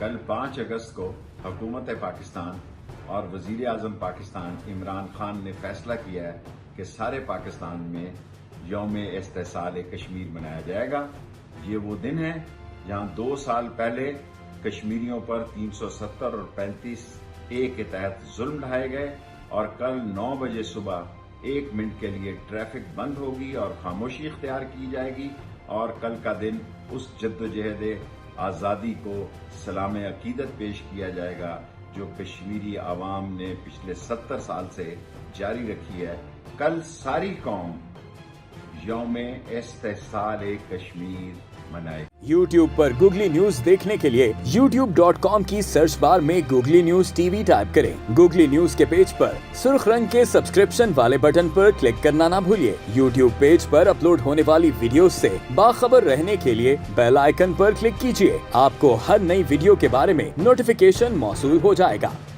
कल 5 अगस्त को हुकूमत पाकिस्तान और वजीर आजम पाकिस्तान इमरान खान ने फैसला किया है कि सारे पाकिस्तान में यौम इस्तेसाल कश्मीर मनाया जाएगा। ये वो दिन है जहां 2 साल पहले कश्मीरियों पर 370 और 35A के तहत जुल्म ढाए गए और कल 9 बजे सुबह 1 मिनट के लिए ट्रैफिक बंद होगी और खामोशी इख्तियार की जाएगी और कल का दिन उस जद्दोजहद आज़ादी को सलाम अकीदत पेश किया जाएगा जो कश्मीरी आवाम ने पिछले 70 साल से जारी रखी है। कल सारी कौम यौम इस्तेसाल कश्मीर मनाए। YouTube पर गूगली न्यूज देखने के लिए youtube.com की सर्च बार में गूगली न्यूज टीवी टाइप करें। गूगली न्यूज के पेज पर सुर्ख रंग के सब्सक्रिप्शन वाले बटन पर क्लिक करना ना भूलिए। YouTube पेज पर अपलोड होने वाली वीडियोस से बाखबर रहने के लिए बेल आइकन पर क्लिक कीजिए। आपको हर नई वीडियो के बारे में नोटिफिकेशन मौसूल हो जाएगा।